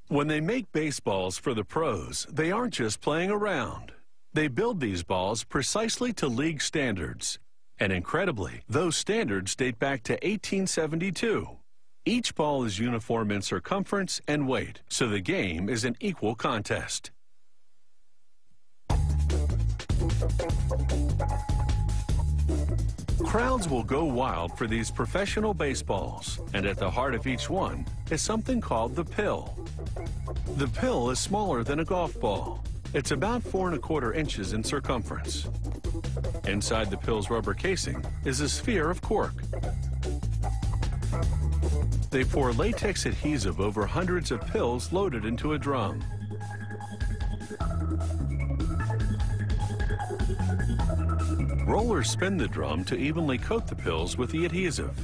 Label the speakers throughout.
Speaker 1: When they make baseballs for the pros, they aren't just playing around. They build these balls precisely to league standards. And incredibly, those standards date back to 1872. Each ball is uniform in circumference and weight, so the game is an equal contest. Crowds will go wild for these professional baseballs, and at the heart of each one is something called the pill. The pill is smaller than a golf ball. It's about 4 1/4 inches in circumference. Inside the pill's rubber casing is a sphere of cork. They pour latex adhesive over hundreds of pills loaded into a drum. Rollers spin the drum to evenly coat the pills with the adhesive.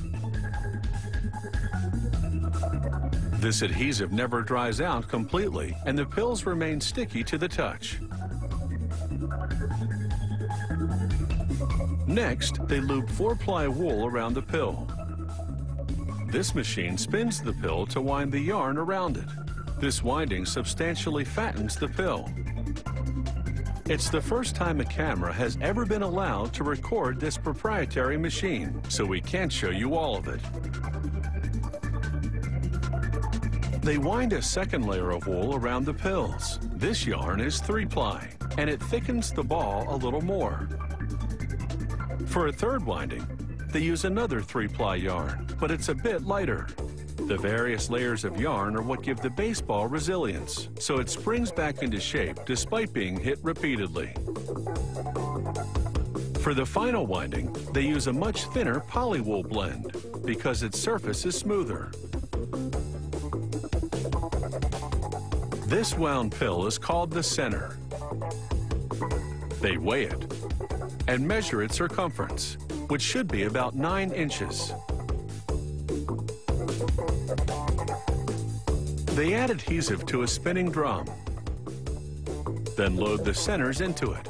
Speaker 1: This adhesive never dries out completely, and the pills remain sticky to the touch. Next, they loop 4-ply wool around the pill. This machine spins the pill to wind the yarn around it. This winding substantially fattens the pill. It's the first time a camera has ever been allowed to record this proprietary machine, so we can't show you all of it. They wind a second layer of wool around the pills. This yarn is 3-ply, and it thickens the ball a little more. For a third winding, they use another 3-ply yarn, but it's a bit lighter. The various layers of yarn are what give the baseball resilience, so it springs back into shape despite being hit repeatedly. For the final winding, they use a much thinner polywool blend because its surface is smoother. This wound pill is called the center. They weigh it and measure its circumference, which should be about 9 inches. They add adhesive to a spinning drum, then load the centers into it.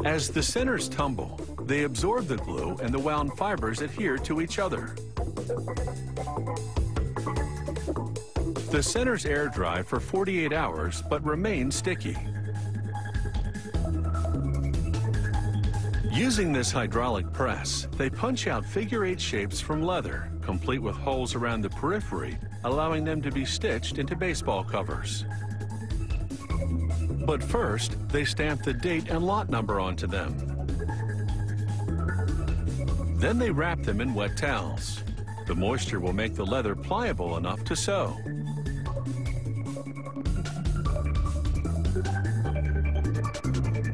Speaker 1: As the centers tumble, they absorb the glue and the wound fibers adhere to each other. The centers air dry for 48 hours but remain sticky. Using this hydraulic press, they punch out figure-8 shapes from leather, complete with holes around the periphery, allowing them to be stitched into baseball covers. But first, they stamp the date and lot number onto them. Then they wrap them in wet towels. The moisture will make the leather pliable enough to sew.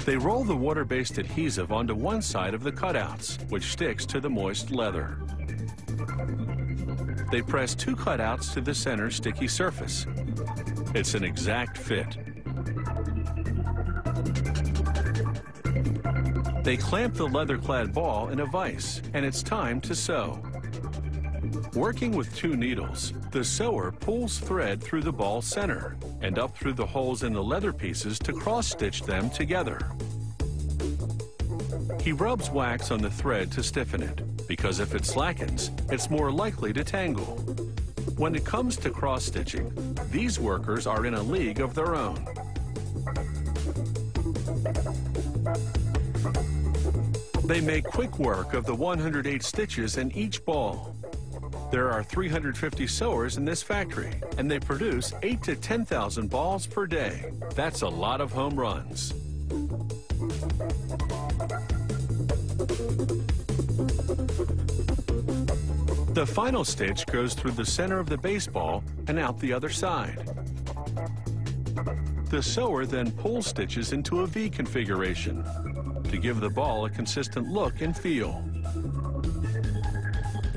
Speaker 1: They roll the water-based adhesive onto one side of the cutouts, which sticks to the moist leather. They press 2 cutouts to the center sticky surface. It's an exact fit. They clamp the leather-clad ball in a vise, and it's time to sew. Working with 2 needles, the sewer pulls thread through the ball center and up through the holes in the leather pieces to cross-stitch them together. He rubs wax on the thread to stiffen it, because if it slackens, it's more likely to tangle. When it comes to cross-stitching, these workers are in a league of their own. They make quick work of the 108 stitches in each ball. There are 350 sewers in this factory, and they produce 8,000 to 10,000 balls per day. That's a lot of home runs. The final stitch goes through the center of the baseball and out the other side. The sewer then pulls stitches into a V configuration to give the ball a consistent look and feel.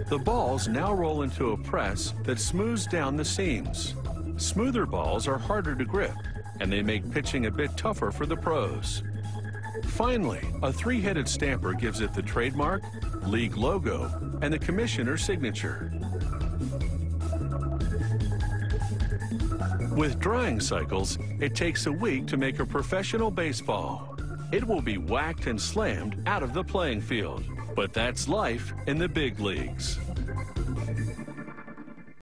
Speaker 1: The balls now roll into a press that smooths down the seams. Smoother balls are harder to grip, and they make pitching a bit tougher for the pros. Finally, a 3-headed stamper gives it the trademark, league logo, and the commissioner's signature. With drying cycles, it takes a week to make a professional baseball. It will be whacked and slammed out of the playing field. But that's life in the big leagues.